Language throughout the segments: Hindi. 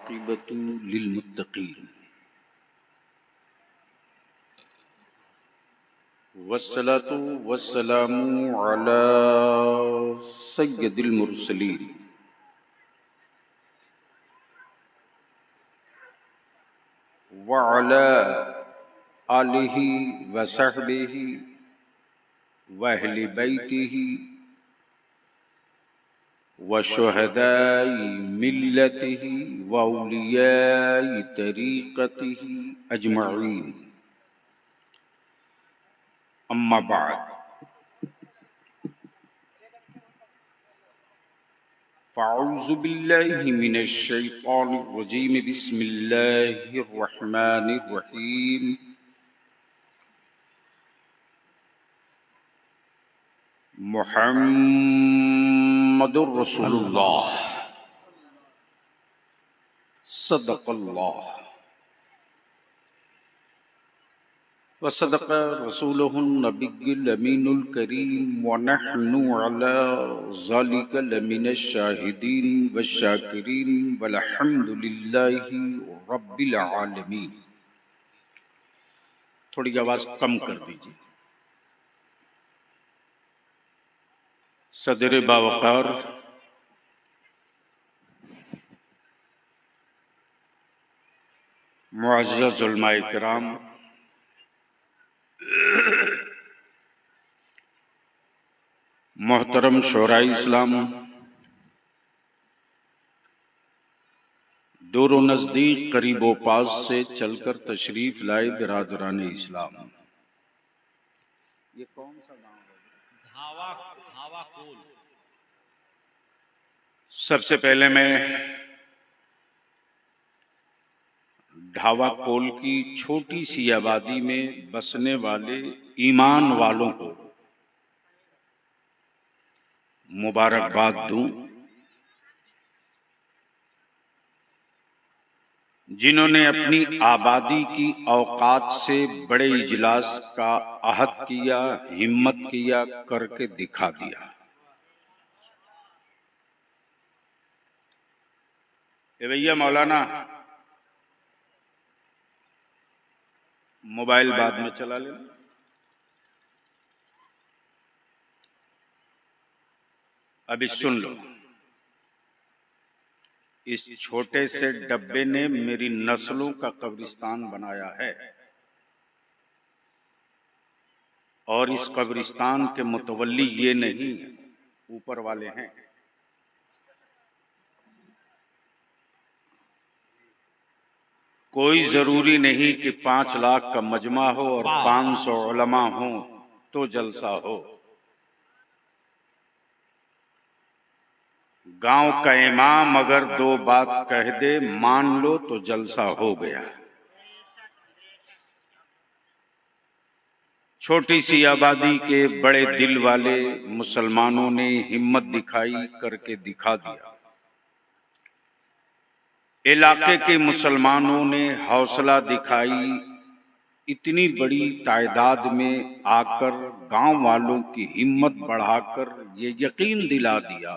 आक़िबतु लिल्मुत्तक़ीन वस्सलातु वस्सलामु अला सय्यदिल मुरसलीन व अला आलिहि व सहबिहि व अहलि बैतिहि व शुहदाई मिल्लतिहि व औलियाई तरीक़तिहि अजमईन। अम्मा बाद फ़अऊज़ु बिल्लाहि मिनश शैतानिर रजीम बिस्मिल्लाहिर रहमानिर रहीम। मुहम्मदुर रसूलुल्लाह सदक़ल्लाह व सदक़ रसूलुहुन नबियुल अमीनुल करीम व नहनु अला ज़ालिका लमिनश शाहिदीन व शाकिरीन वल्हम्दुलिल्लाहि रब्बिल आलमीन। थोड़ी आवाज़ कम कर दीजिए। सदर बावकार मुअज़्ज़ज़ उलमाए किराम, मोहतरम शोराए इस्लाम, दूर नज़दीक करीबो पास से चलकर तशरीफ लाए बिरादरान इस्लाम। ये कौन सा गांव है? धावाकोल। सबसे पहले मैं धावाकोल की छोटी सी आबादी में बसने वाले ईमान वालों को मुबारकबाद दूं, जिन्होंने अपनी आबादी की औकात से बड़े इजलास का अहद किया, हिम्मत किया, करके दिखा दिया। ए भैया मौलाना, मोबाइल बाद में चला ले। अभी सुन लो, इस छोटे से डब्बे ने मेरी नस्लों का कब्रिस्तान बनाया है और इस कब्रिस्तान के मुतवल्ली ये नहीं, ऊपर वाले हैं। कोई जरूरी नहीं कि 5 लाख का मजमा हो और 500 उलमा हो तो जलसा हो। गांव का इमाम अगर 2 बात कह दे, मान लो तो जलसा हो गया। छोटी सी आबादी के बड़े दिल वाले मुसलमानों ने हिम्मत दिखाई, करके दिखा दिया। इलाके के मुसलमानों ने हौसला दिखाई, इतनी बड़ी तादाद में आकर गांव वालों की हिम्मत बढ़ाकर ये यकीन दिला दिया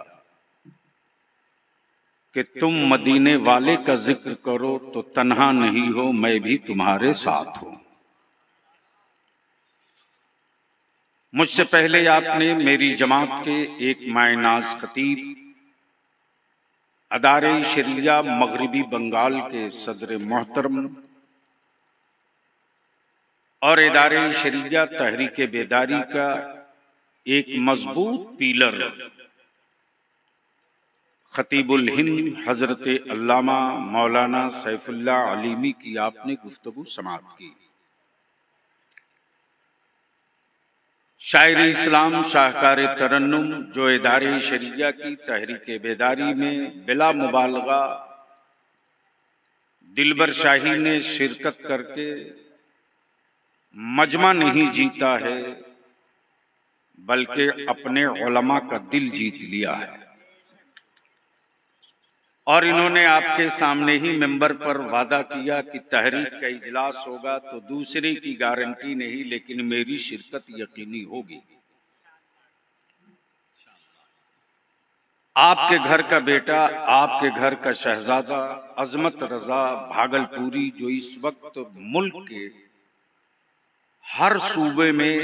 कि तुम मदीने वाले का जिक्र करो तो तन्हा नहीं हो, मैं भी तुम्हारे साथ हूं। मुझसे पहले आपने मेरी जमात के एक मायनाज खतीब, अदारे शरिया मगरिबी बंगाल के सदर मोहतरम और इदारे शरिया तहरीक बेदारी का एक मजबूत पीलर खतीबुल हिंद हजरत अल्लामा मौलाना सैफुल्लाह अलीमी की आपने गुफ्तगू समाअत की। शायर इस्लाम, शाहकार तरन्नुम, जो इदारे शरिया की तहरीक बेदारी में बिला मुबालगा दिलबर शाही ने शिरकत करके मजमा नहीं जीता है बल्कि अपने उलमा का दिल जीत लिया है। और इन्होंने आपके सामने ही मिंबर पर वादा किया कि तहरीक का इजलास होगा तो दूसरे की गारंटी नहीं, लेकिन मेरी शिरकत यकीनी होगी। आपके घर का बेटा, आपके घर का शहजादा अजमत रजा भागलपुरी, जो इस वक्त मुल्क के हर सूबे में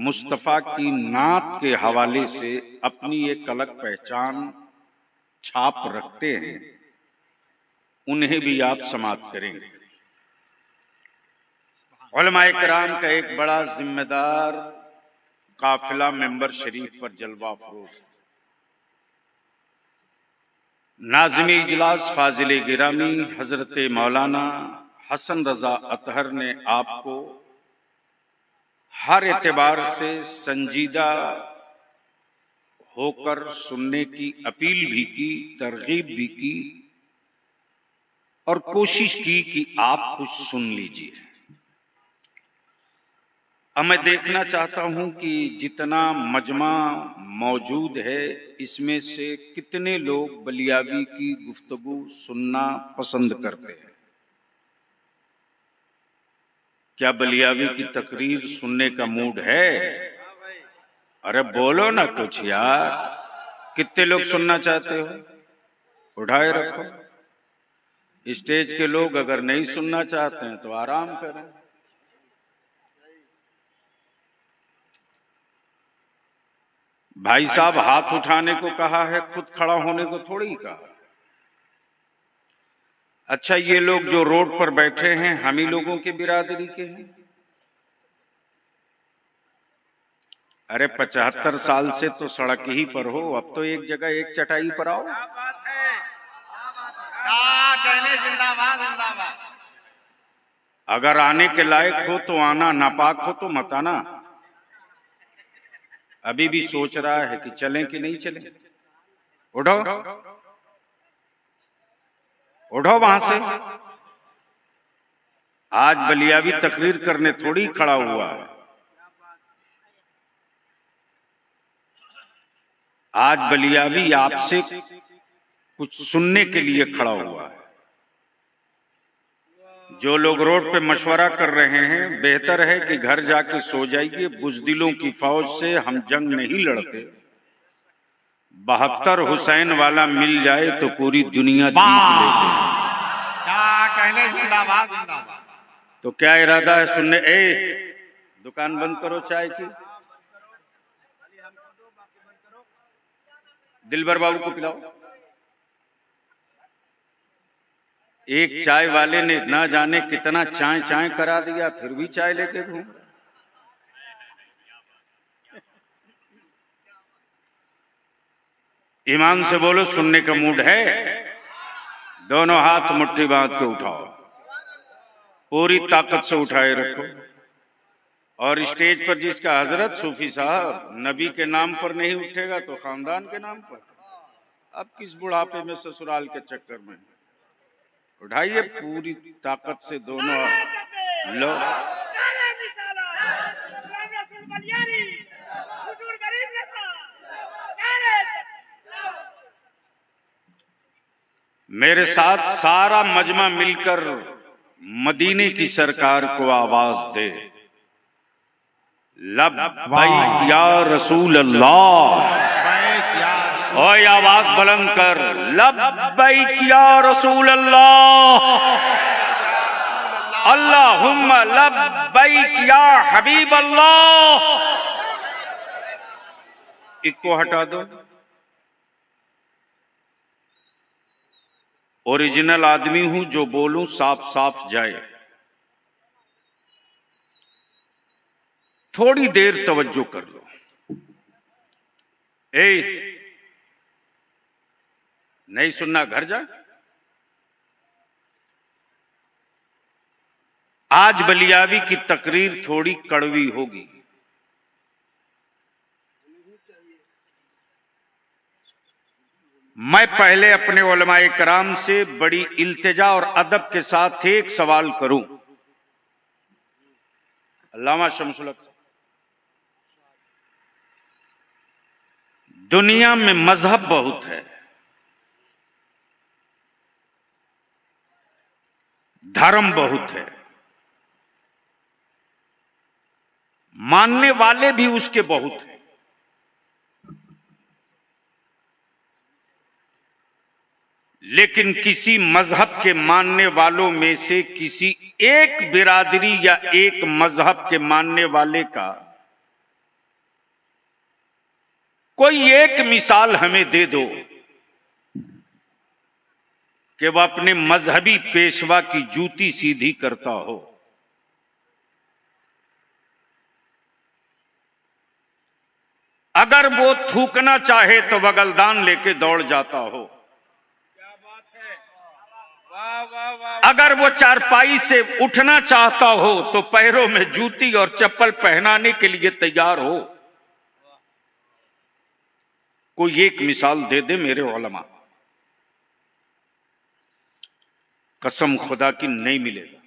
मुस्तफा की नात के हवाले से अपनी एक अलग पहचान छाप रखते हैं, उन्हें भी आप समाप्त करेंगे। उलमाए किराम का एक बड़ा जिम्मेदार काफिला मेंबर शरीफ पर जलवा अफरोज। नाज़िम इजलास फाजिल गिरामी हजरत मौलाना हसन रजा अतहर ने आपको हर एतबार से संजीदा होकर सुनने की अपील भी की, तरगीब भी की और कोशिश की कि आप कुछ सुन लीजिए। अब मैं देखना चाहता हूं कि जितना मजमा मौजूद है, इसमें से कितने लोग बलियावी की गुफ्तगू सुनना पसंद करते हैं। क्या बलियावी की तकरीर सुनने का मूड है? अरे बोलो ना कुछ यार, कितने लोग सुनना चाहते हो? उठाए रखो। स्टेज के लोग अगर नहीं सुनना चाहते हैं तो आराम करें। भाई साहब हाथ उठाने को कहा है, खुद खड़ा होने को थोड़ी कहा। अच्छा, ये लोग जो रोड पर बैठे हैं हम ही लोगों के बिरादरी के हैं? अरे 75 साल से तो सड़क ही पर हो, अब तो एक जगह एक चटाई पर आओ। जिंदाबाद जिंदाबाद। अगर आने के लायक हो तो आना, नापाक हो तो मत आना। अभी भी सोच रहा है कि चलें कि नहीं चलें। उठो उठो वहां से। आज बलियावी तकरीर करने थोड़ी खड़ा हुआ है, आज बलियावी आपसे कुछ सुनने के लिए खड़ा हुआ है। जो लोग रोड पे मशवरा कर रहे हैं, बेहतर है कि घर जाके सो जाइए। बुजदिलों की फौज से हम जंग नहीं लड़ते। 72 हुसैन वाला मिल जाए तो पूरी दुनिया जीत लेते। क्या कहने, जिंदाबाद जिंदाबाद। तो क्या इरादा है सुनने? दुकान बंद करो चाय की, दिलबर बाबू को पिलाओ। एक चाय वाले ने ना जाने कितना चाय चाय करा दिया, फिर भी चाय लेके घूम। ईमान से बोलो, सुनने का मूड है? दोनों हाथ मुट्ठी बांध के उठाओ, पूरी ताकत से उठाए रखो। और स्टेज पर जिसका हजरत सूफी साहब नबी के नाम पर नहीं उठेगा तो खानदान के नाम पर। अब किस बुढ़ापे में ससुराल के चक्कर में? उठाइए पूरी ताकत से दोनों लो। मेरे साथ सारा मजमा मिलकर मदीने की सरकार को आवाज दे, लब्बैक या रसूल अल्लाह। और आवाज बुलंद कर, लब्बैक या रसूल अल्लाह, अल्लाहुम्मा लब्बैक या हबीब अल्लाह। इको हटा दो। ओरिजिनल आदमी हूं, जो बोलूं साफ साफ जाए। थोड़ी देर तवज्जो कर लो। नहीं सुनना, घर जा। आज बलियावी की तकरीर थोड़ी कड़वी होगी। मैं पहले अपने उलमाए कराम से बड़ी इल्तिजा और अदब के साथ एक सवाल करूं। अल्लामा शमसुल हक, दुनिया में मजहब बहुत है, धर्म बहुत है, मानने वाले भी उसके बहुत हैं। लेकिन किसी मजहब के मानने वालों में से किसी एक बिरादरी या एक मजहब के मानने वाले का कोई एक मिसाल हमें दे दो कि वह अपने मजहबी पेशवा की जूती सीधी करता हो। अगर वो थूकना चाहे तो बगलदान लेके दौड़ जाता हो। क्या बात है, वाह वाह वाह। अगर वो चारपाई से उठना चाहता हो तो पैरों में जूती और चप्पल पहनाने के लिए तैयार हो। कोई एक मिसाल दे दे मेरे उलमा, कसम खुदा की नहीं मिलेगा।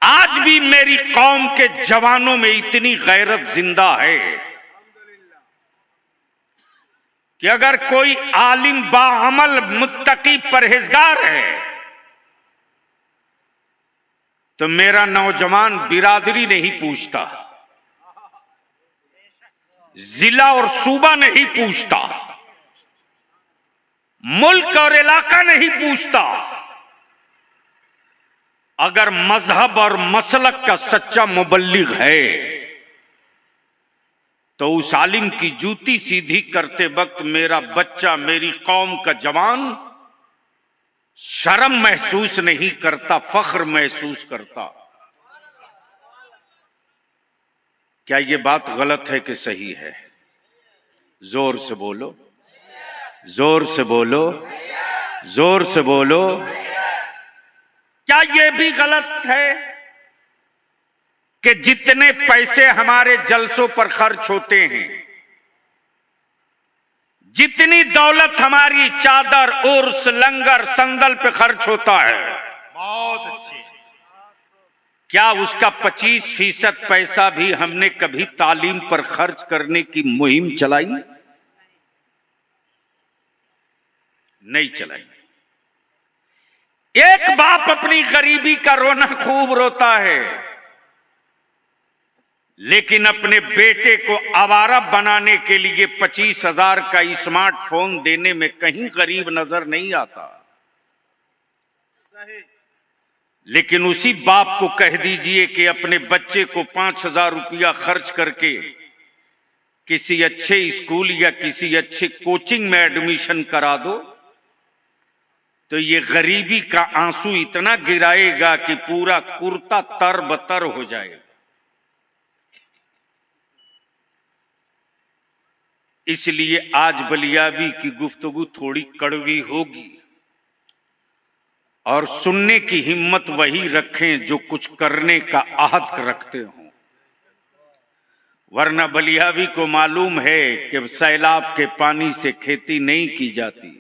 आज भी मेरी कौम के जवानों में इतनी गैरत जिंदा है कि अगर कोई आलिम बाअमल मुत्तकी परहेजगार है तो मेरा नौजवान बिरादरी नहीं पूछता, जिला और सूबा नहीं पूछता, मुल्क और इलाका नहीं पूछता। अगर मजहब और मसलक का सच्चा मुबल्लिग है तो उस आलिम की जूती सीधी करते वक्त मेरा बच्चा, मेरी कौम का जवान शर्म महसूस नहीं करता, फख्र महसूस करता। क्या यह बात गलत है कि सही है? जोर से बोलो, जोर से बोलो, जोर से बोलो। क्या यह भी गलत है कि जितने पैसे हमारे जलसों पर खर्च होते हैं, जितनी दौलत हमारी चादर, उर्स, लंगर, संदल पे खर्च होता है, बहुत अच्छी, क्या उसका 25% पैसा भी हमने कभी तालीम पर खर्च करने की मुहिम चलाई? नहीं चलाई। एक बाप अपनी गरीबी का रोना खूब रोता है, लेकिन अपने बेटे को आवारा बनाने के लिए 25,000 का स्मार्टफोन देने में कहीं गरीब नजर नहीं आता। लेकिन उसी बाप को कह दीजिए कि अपने बच्चे को 5,000 रुपया खर्च करके किसी अच्छे स्कूल या किसी अच्छे कोचिंग में एडमिशन करा दो, तो ये गरीबी का आंसू इतना गिराएगा कि पूरा कुर्ता तरबतर हो जाएगा। इसलिए आज बलियावी की गुफ्तगू थोड़ी कड़वी होगी और सुनने की हिम्मत वही रखें जो कुछ करने का आहद रखते हों। वरना बलियावी को मालूम है कि सैलाब के पानी से खेती नहीं की जाती,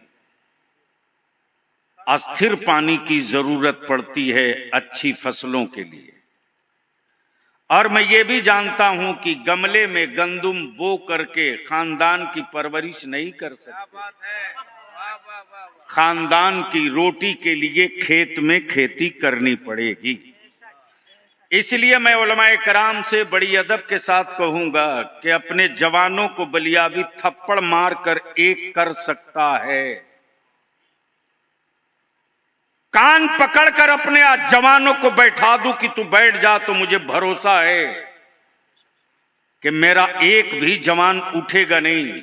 अस्थिर पानी की जरूरत पड़ती है अच्छी फसलों के लिए। और मैं ये भी जानता हूं कि गमले में गंदुम बो करके खानदान की परवरिश नहीं कर सकते। खानदान की रोटी के लिए खेत में खेती करनी पड़ेगी। इसलिए मैं उलमाए कराम से बड़ी अदब के साथ कहूंगा कि अपने जवानों को बलियावी थप्पड़ मार कर एक कर सकता है। कान पकड़कर अपने जवानों को बैठा दूं कि तू बैठ जा, तो मुझे भरोसा है कि मेरा एक भी जवान उठेगा नहीं।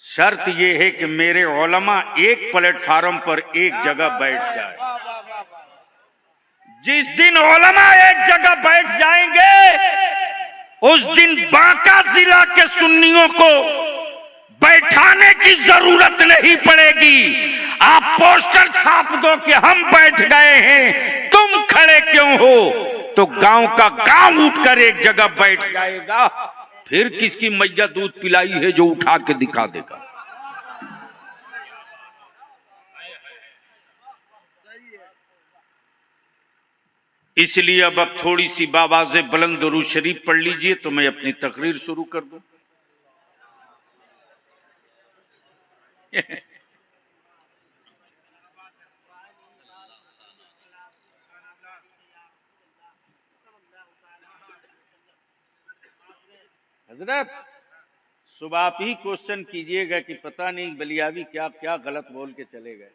शर्त यह है कि मेरे उलमा एक प्लेटफार्म पर एक जगह बैठ जाए। जिस दिन उलमा एक जगह बैठ जाएंगे उस दिन बांका जिला के सुन्नियों को बैठाने की जरूरत नहीं पड़ेगी। आप पोस्टर छाप दो कि हम बैठ गए हैं, तुम खड़े क्यों हो, तो गांव का गांव उठकर एक जगह बैठ जाएगा। फिर किसकी मैया दूध पिलाई है जो उठा के दिखा देगा। इसलिए अब थोड़ी सी बाबाज़े बुलंद दुरूद शरीफ पढ़ लीजिए तो मैं अपनी तकरीर शुरू कर दूं। हजरत सुबह आप ही क्वेश्चन कीजिएगा कि पता नहीं बलियावी क्या क्या गलत बोल के चले गए।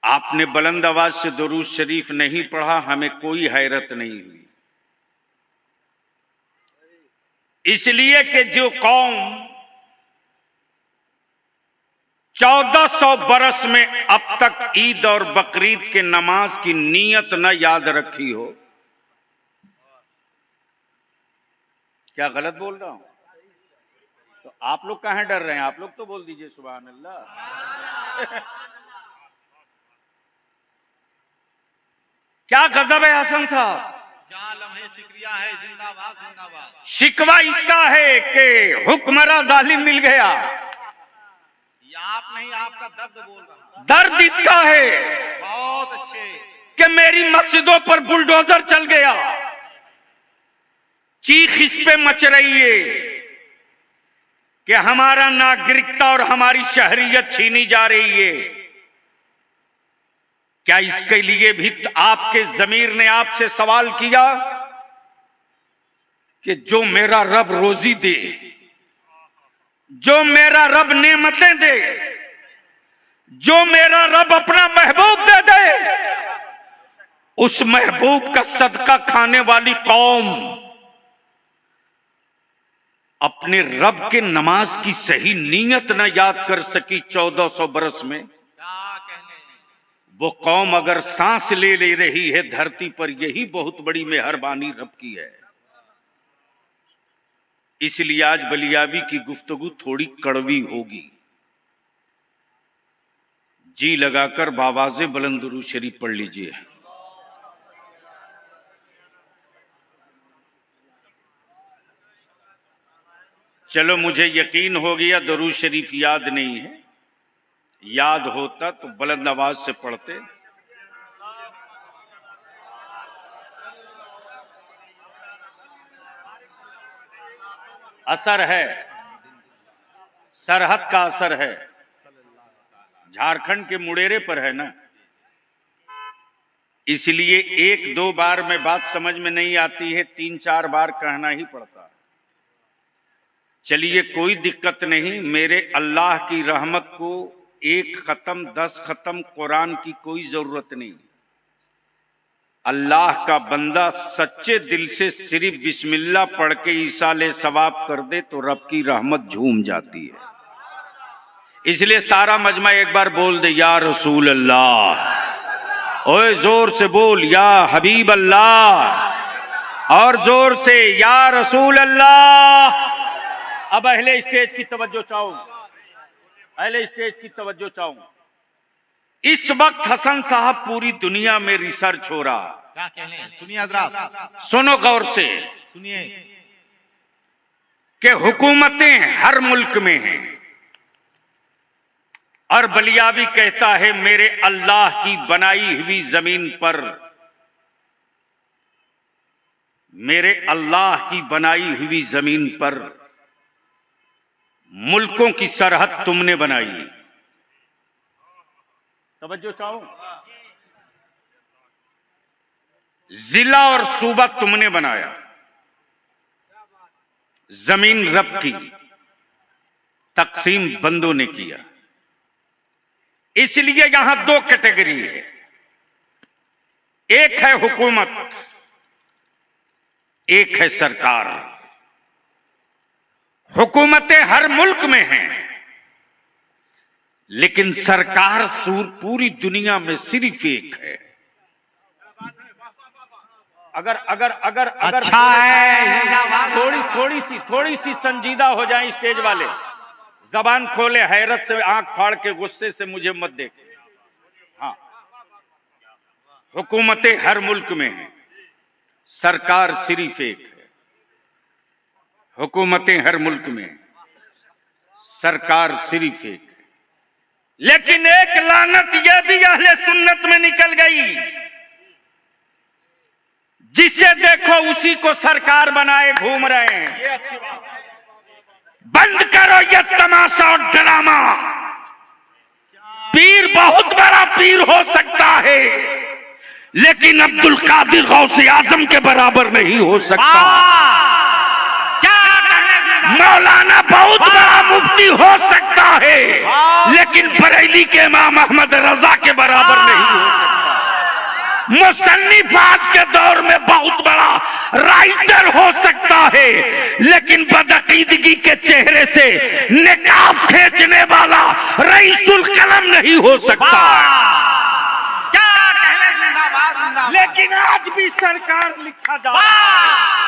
आपने बुलंद आवाज से दुरूद शरीफ नहीं पढ़ा, हमें कोई हैरत नहीं हुई, इसलिए कि जो कौम 1400 बरस में अब तक ईद और बकरीद के नमाज की नीयत न याद रखी हो। क्या गलत बोल रहा हूं? तो आप लोग कहां डर रहे हैं? आप लोग तो बोल दीजिए सुभान अल्लाह। क्या गजब है हसन साहब, क्या लम्हे फिक्रिया है, जिंदाबाद जिंदाबाद। शिकवा इसका है कि हुक्मरा जालिम मिल गया, ये आप नहीं, आपका दर्द बोल रहा। दर्द इसका है बहुत अच्छे कि मेरी मस्जिदों पर बुलडोजर चल गया, चीख इस पे मच रही है कि हमारा नागरिकता और हमारी शहरियत छीनी जा रही है। क्या इसके लिए भी आपके जमीर ने आपसे सवाल किया कि जो मेरा रब रोजी दे, जो मेरा रब नेमतें दे, जो मेरा रब अपना महबूब दे दे, उस महबूब का सदका खाने वाली कौम अपने रब के नमाज की सही नीयत न याद कर सकी 1400 बरस में। क्या कहने, वो कौम अगर सांस ले रही है धरती पर, यही बहुत बड़ी मेहरबानी रब की है। इसलिए आज बलियावी की गुफ्तगू थोड़ी कड़वी होगी। जी लगाकर बावाज़े बुलंद दुरूद शरीफ पढ़ लीजिए। चलो मुझे यकीन हो गया दुरूद शरीफ याद नहीं है, याद होता तो बुलंद आवाज से पढ़ते। असर है, सरहद का असर है, झारखंड के मुडेरे पर है ना, इसलिए एक दो बार में बात समझ में नहीं आती है, 3-4 बार कहना ही पड़ता है। चलिए कोई दिक्कत नहीं, मेरे अल्लाह की रहमत को 1 खत्म 10 खत्म कुरान की कोई जरूरत नहीं। अल्लाह का बंदा सच्चे दिल से सिर्फ बिस्मिल्लाह पढ़ के ईसाले सवाब कर दे तो रब की रहमत झूम जाती है। इसलिए सारा मजमा एक बार बोल दे या रसूल अल्लाह, ओए जोर से बोल या हबीब अल्लाह, और जोर से या रसूल अल्लाह। अब अहले स्टेज की तवज्जो चाहूं, अहले स्टेज की तवज्जो चाहूं। इस वक्त हसन साहब पूरी दुनिया में रिसर्च हो रहा। क्या कहने, सुनिए हजरात, सुनो गौर से, सुनिए कि हुकूमतें हर मुल्क में हैं और बलियावी कहता है मेरे अल्लाह की बनाई हुई जमीन पर, मेरे अल्लाह की बनाई हुई जमीन पर मुल्कों की सरहद तुमने बनाई। तवज्जो चाहो, जिला और सूबा तुमने बनाया, जमीन रब की, तकसीम बंदों ने किया। इसलिए यहां 2 कैटेगरी है, एक है हुकूमत, एक है सरकार। हुकूमतें हर मुल्क में हैं, लेकिन सरकार पूरी दुनिया में सिर्फ एक है। अगर अगर अगर अगर अच्छा है, थोड़ी सी संजीदा हो जाए स्टेज वाले, जबान खोले, हैरत से आंख फाड़ के गुस्से से मुझे मत देखे। हाँ, हुकूमतें हर मुल्क में हैं, सरकार सिर्फ एक है। हुकूमतें हर मुल्क में, सरकार सिर्फ एक है। लेकिन एक लानत यह भी अहले सुन्नत में निकल गई, जिसे देखो उसी को सरकार बनाए घूम रहे हैं। ये अच्छी बात है। बंद करो ये तमाशा और ड्रामा। पीर बहुत बड़ा पीर हो सकता है, लेकिन अब्दुल कादिर गौसे आजम के बराबर नहीं हो सकता। मौलाना बहुत बड़ा मुफ्ती हो सकता है, लेकिन बरेली के इमाम अहमद रजा के बराबर नहीं हो सकता। मुसन्निफ आज के दौर में बहुत बड़ा राइटर हो सकता है, लेकिन बदअकीदगी के चेहरे से निकाब खींचने वाला रईसुल कलम नहीं हो सकता। क्या कहने, जिंदाबाद। लेकिन आज भी सरकार लिखा जा रहा है,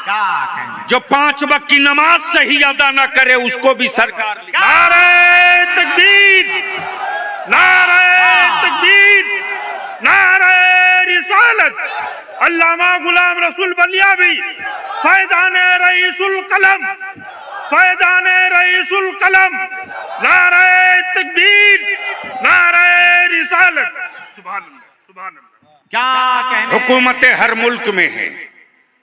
क्या कहने, जो 5 वक्त की नमाज सही अदा न करे उसको भी सरकार नारे तकबीर, नारे तकबीर, नारे रिसालत। अल्लामा गुलाम रसूल बलियावी फैज़ान रईसुल कलम, फैज़ान रईसुल कलम, नारे तकबीर, नारे रिसालत। सुभान अल्लाह, सुभान अल्लाह। क्या कहने, हुकूमतें हर मुल्क में है,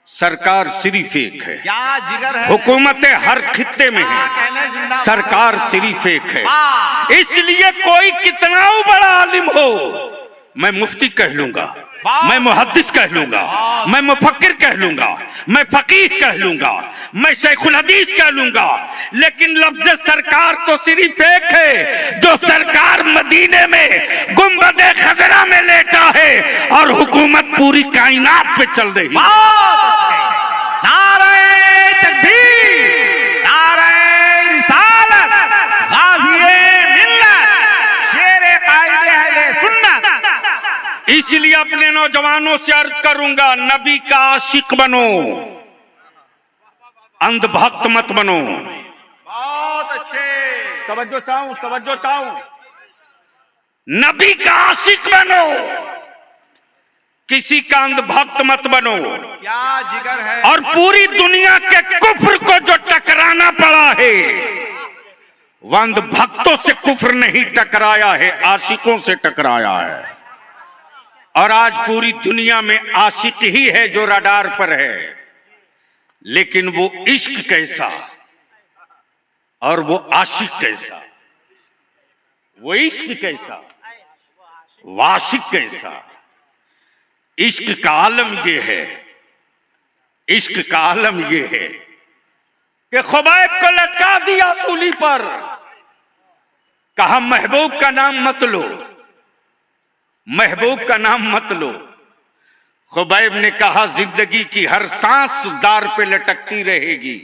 सरकार सिर्फ एक है। क्या जिगर है, हुकूमतें हर खित्ते में है, कहने, जिंदाबाद। सरकार सिर्फ एक है। इसलिए कोई कितना बड़ा आलिम हो, मैं मुफ्ती कह लूंगा, मैं मुहद्दिस कह लूंगा, मैं मुफक्किर कह लूंगा, मैं फकीह कह लूंगा, मैं शेखुल हदीस कह लूंगा, लेकिन लफ्ज सरकार तो सिर्फ एक है, जो सरकार मदीने में गुंबदे खजरा में लेटा है और हुकूमत पूरी कायनात पे चल रही है। नारे तकबीर, नारे रिसालत, गाज़िए मिल्लत, शेरे कायदे अहले सुन्नत। इसलिए अपने नौजवानों से अर्ज करूंगा, नबी का आशिक बनो, अंधभक्त मत बनो। बहुत अच्छे, तवज्जो चाहूं, तवज्जो चाहूं। नबी का आशिक बनो, किसी का अंधभक्त मत बनो। क्या जिगर है, और पूरी दुनिया के कुफ्र को जो टकराना पड़ा है, वह अंधभक्तों से कुफ्र नहीं टकराया है, आशिकों से टकराया है। और आज पूरी दुनिया में आशिक ही है जो रडार पर है, लेकिन वो इश्क कैसा और वो आशिक कैसा, वो इश्क कैसा, वो आशिक कैसा। इश्क का आलम ये है, इश्क का आलम ये है कि खुबैब को लटका दिया सूली पर, कहा महबूब का नाम मत लो, महबूब का नाम मत लो। खुबैब ने कहा जिंदगी की हर सांस दार पे लटकती रहेगी,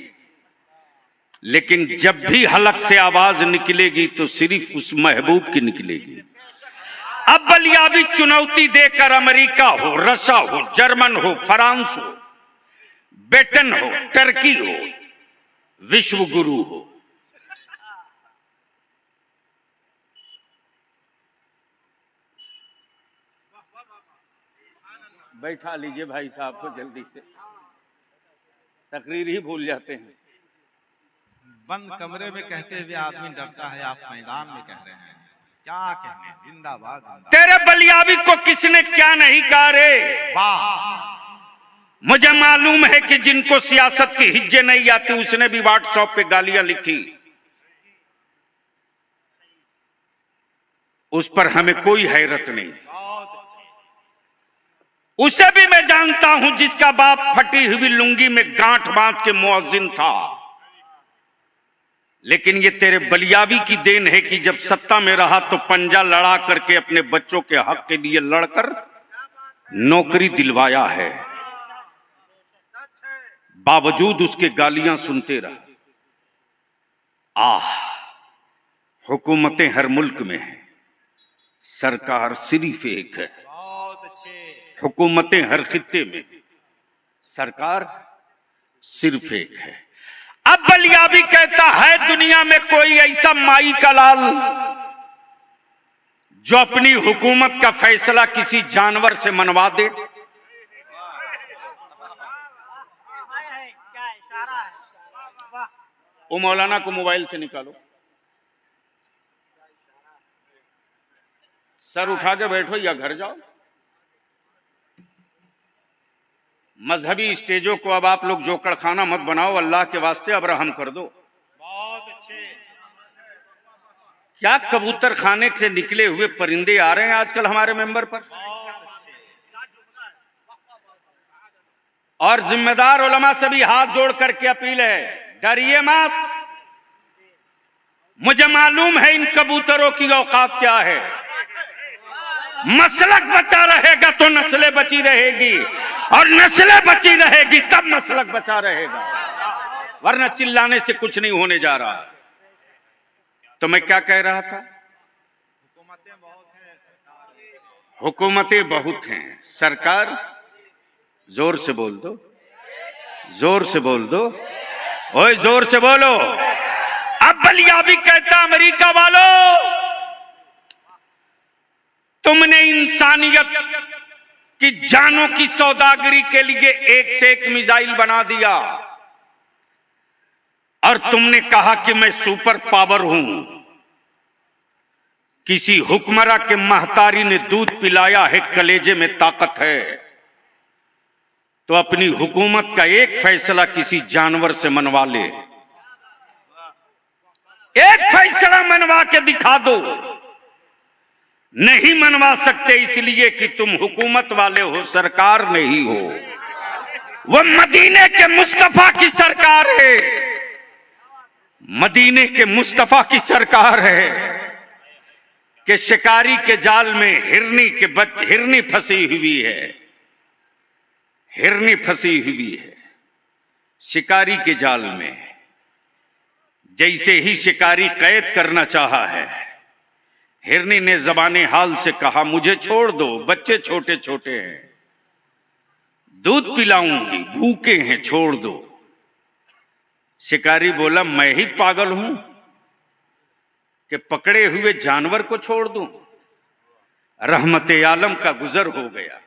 लेकिन जब भी हलक से आवाज निकलेगी तो सिर्फ उस महबूब की निकलेगी। अब बलियावी चुनौती देकर अमेरिका हो, रसा हो, जर्मन हो, फ्रांस हो, ब्रिटेन हो, टर्की हो, विश्व गुरु हो, बैठा लीजिए भाई साहब को जल्दी से, तकरीर ही भूल जाते हैं। बंद कमरे में कहते हुए आदमी डरता है, आप मैदान में कह रहे हैं। क्या कहने, जिंदाबाद, जिंदाबाद। तेरे बलियावी को किसने क्या नहीं कहा रे। वाह, मुझे मालूम है कि जिनको सियासत की हिज्जे नहीं आती, उसने भी व्हाट्सएप पे गालियां लिखी, उस पर हमें कोई हैरत नहीं। उसे भी मैं जानता हूं जिसका बाप फटी हुई लुंगी में गांठ बांध के मुअज्जिन था, लेकिन ये तेरे बलियावी की देन है कि जब सत्ता में रहा तो पंजा लड़ा करके अपने बच्चों के हक के लिए लड़कर नौकरी दिलवाया है, बावजूद उसके गालियां सुनते रहा। हुकूमतें हर मुल्क में है, सरकार सिर्फ एक है। हुकूमतें हर खित्ते में, सरकार सिर्फ एक है। अब बलियावी कहता है दुनिया में कोई ऐसा माई का लाल जो अपनी हुकूमत का फैसला किसी जानवर से मनवा दे। वो मौलाना को मोबाइल से निकालो, सर उठा के बैठो या घर जाओ। मजहबी स्टेजों को अब आप लोग जोकर खाना मत बनाओ, अल्लाह के वास्ते अब रहम कर दो। बहुत अच्छे। क्या कबूतर खाने से निकले हुए परिंदे आ रहे हैं आजकल हमारे मेंबर पर। और जिम्मेदार उलमा से भी हाथ जोड़ करके अपील है, डरिए मत। मुझे मालूम है इन कबूतरों की औकात क्या है। मसलक बचा रहेगा तो नस्लें बची रहेगी, और नस्लें बची रहेगी तब मसलक बचा रहेगा, वरना चिल्लाने से कुछ नहीं होने जा रहा। तो मैं क्या कह रहा था? हुकूमतें बहुत हैं, सरकार जोर से बोल दो, जोर से बोल दो, ओए जोर से बोलो। अब बलियाबी कहता अमेरिका वालों, तुमने इंसानियत की जानों की सौदागरी के लिए एक से एक मिसाइल बना दिया, और तुमने कहा कि मैं सुपर पावर हूं। किसी हुक्मरा के महतारी ने दूध पिलाया है, कलेजे में ताकत है, तो अपनी हुकूमत का एक फैसला किसी जानवर से मनवा ले। एक फैसला मनवा के दिखा दो। नहीं मनवा सकते इसलिए कि तुम हुकूमत वाले हो, सरकार नहीं हो। वो मदीने के मुस्तफा की सरकार है, मदीने के मुस्तफा की सरकार है कि शिकारी के जाल में हिरनी फंसी हुई है, हिरनी फंसी हुई है शिकारी के जाल में। जैसे ही शिकारी कैद करना चाहा है, हिरनी ने ज़बाने हाल से कहा मुझे छोड़ दो, बच्चे छोटे छोटे हैं, दूध पिलाऊंगी, भूखे हैं, छोड़ दो। शिकारी बोला मैं ही पागल हूं कि पकड़े हुए जानवर को छोड़ दूं। रहमते आलम का गुजर हो गया,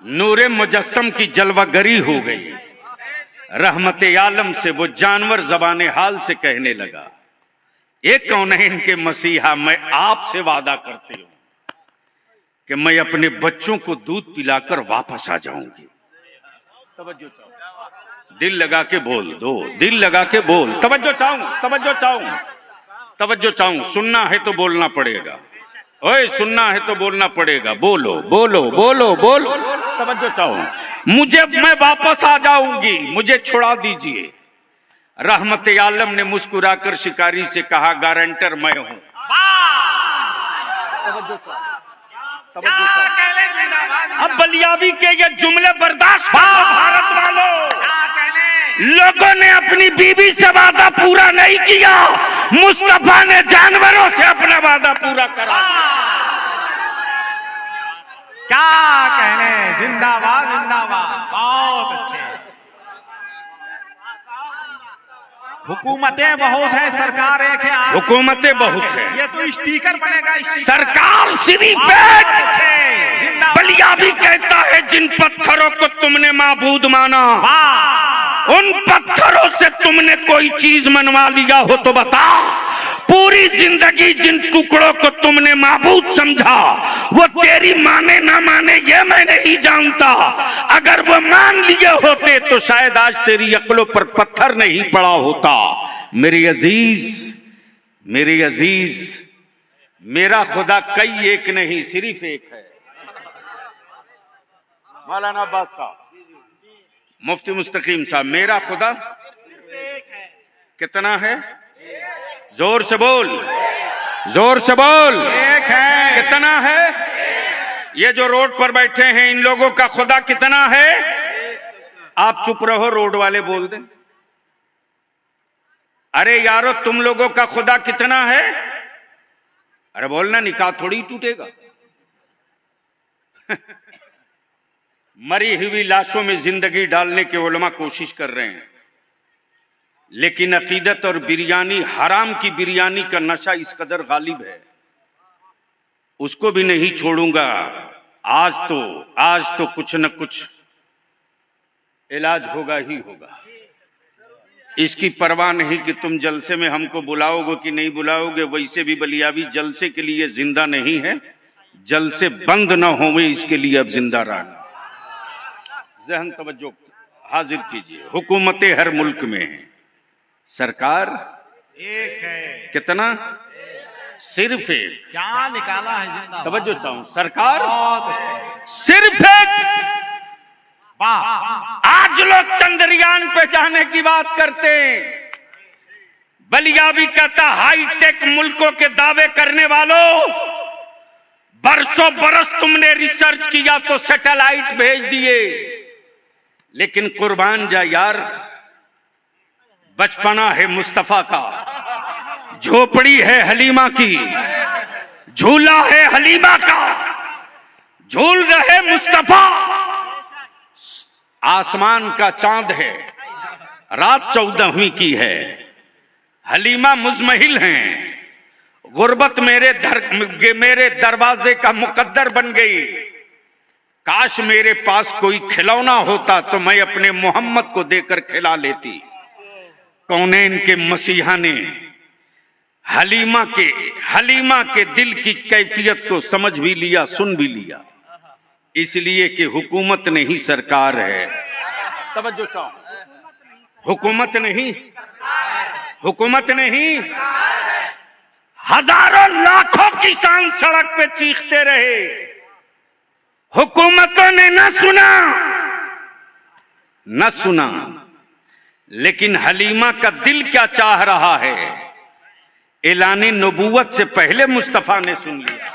नूरे मुजस्सम की जलवागरी हो गई। रहमते आलम से वो जानवर ज़बाने हाल से कहने लगा, एक कौनैन के मसीहा, मैं आपसे वादा करती हूं कि मैं अपने बच्चों को दूध पिलाकर वापस आ जाऊंगी। तवज्जो चाहूं, दिल लगा के बोल दो, दिल लगा के बोल। तवज्जो चाहूं, तवज्जो चाहूं, तवज्जो चाहूं। सुनना है तो बोलना पड़ेगा, ओए सुनना है तो बोलना पड़ेगा। बोलो बोलो बोलो बोलो, तवज्जो चाहूं। मैं वापस आ जाऊंगी, मुझे छुड़ा दीजिए। रहमत आलम ने मुस्कुराकर शिकारी से कहा गारंटर मैं हूं। अब बलियाबी के ये जुमले बर्दाश्त भारत वालों, लोगों ने अपनी बीवी से वादा पूरा नहीं किया, मुस्तफा ने जानवरों से अपना वादा पूरा करा दिया। क्या कहने, जिंदाबाद जिंदाबाद, बहुत अच्छे। हुकूमतें बहुत है, सरकार एक है। हुकूमतें बहुत है, ये तो स्टिकर बनेगा, सरकार सिर्फ एक। बलियाबी कहता है जिन पत्थरों को तुमने माबूद माना, उन पत्थरों से तुमने कोई चीज मनवा लिया हो तो बता। पूरी जिंदगी जिन टुकड़ों को तुमने माबूद समझा, वो तेरी माने ना माने ये मैं नहीं जानता। अगर वो मान लिए होते तो शायद आज तेरी अक्लों पर पत्थर नहीं पड़ा होता। मेरे अजीज, मेरे अजीज, मेरा खुदा कई एक नहीं, सिर्फ एक है। मौलाना अब्बास साहब, मुफ्ती मुस्तकीम साहब, मेरा खुदा कितना है? जोर से बोल, जोर से बोल। एक है। कितना है? ये जो रोड पर बैठे हैं इन लोगों का खुदा कितना है? आप चुप रहो, रोड वाले बोल दें। अरे यारो तुम लोगों का खुदा कितना है? अरे बोलना, निकाह थोड़ी टूटेगा। मरी हुई लाशों में जिंदगी डालने के उलमा कोशिश कर रहे हैं, लेकिन अकीदत और बिरयानी, हराम की बिरयानी का नशा इस कदर गालिब है, उसको भी नहीं छोड़ूंगा। आज तो कुछ न कुछ इलाज होगा ही होगा। इसकी परवाह नहीं कि तुम जलसे में हमको बुलाओगे कि नहीं बुलाओगे। वैसे भी बलियाबी जलसे के लिए जिंदा नहीं है, जलसे बंद न होवे इसके लिए अब जिंदा रहना। जहन तवज्जो हाजिर कीजिए। हुकूमतें हर मुल्क में हैं, सरकार एक है। कितना? सिर्फ एक। क्या निकाला है? जिंदाबाद। तवज्जो चाहूं, सरकार बहुत अच्छे। सिर्फ एक। आज लोग चंद्रयान पे जाने की बात करते हैं। बलिया भी कहता हाईटेक मुल्कों के दावे करने वालों, बरसों बरस तुमने रिसर्च किया तो सैटेलाइट भेज दिए, लेकिन कुर्बान जा यार, बचपना है मुस्तफा का, झोपड़ी है हलीमा की, झूला है हलीमा का, झूल रहे मुस्तफा। आसमान का चांद है, रात 14वीं की है, हलीमा मुजमहिल हैं, गुर्बत मेरे दरवाजे का मुकद्दर बन गई। काश मेरे पास कोई खिलौना होता तो मैं अपने मोहम्मद को देकर खिला लेती। कौनैन के मसीहा ने हलीमा के दिल की कैफियत को समझ भी लिया, सुन भी लिया, इसलिए कि हुकूमत नहीं सरकार है। तवज्जो चाहो, हुकूमत नहीं, हजारों लाखों किसान सड़क पे चीखते रहे, हुकूमतों ने न सुना, लेकिन हलीमा का दिल क्या चाह रहा है, ऐलान नबूवत से पहले मुस्तफा ने सुन लिया।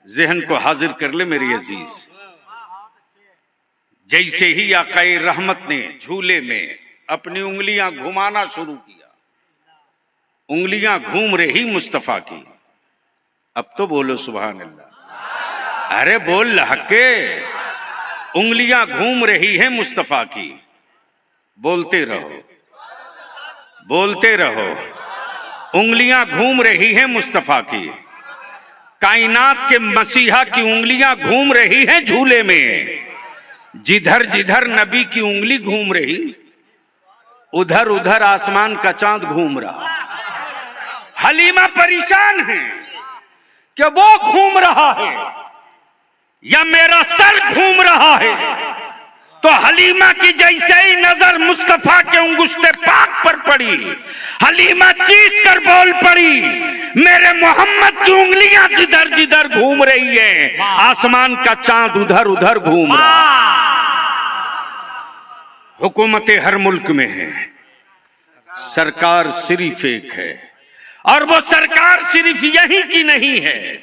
जहन को हाजिर कर ले मेरी अजीज। जैसे ही आकाए रहमत ने झूले में अपनी उंगलियां घुमाना शुरू किया, उंगलियां घूम रही मुस्तफा की। अब तो बोलो सुभान अल्लाह, अरे बोल हके, उंगलियां घूम रही है मुस्तफा की। बोलते रहो, उंगलियां घूम रही है मुस्तफा की। कायनात के मसीहा की उंगलियां घूम रही हैं झूले में। जिधर जिधर नबी की उंगली घूम रही, उधर उधर आसमान का चांद घूम रहा। हलीमा परेशान है कि वो घूम रहा है या मेरा सर घूम रहा है। तो हलीमा की जैसे ही नजर मुस्तफा के अंगुष्ठे पाक पर पड़ी, हलीमा चीख कर बोल पड़ी, मेरे मोहम्मद की उंगलियां जिधर जिधर घूम रही है, आसमान का चांद उधर उधर घूम रहा। हुकूमतें हर मुल्क में है, सरकार सिर्फ एक है, और वो सरकार सिर्फ यहीं की नहीं है,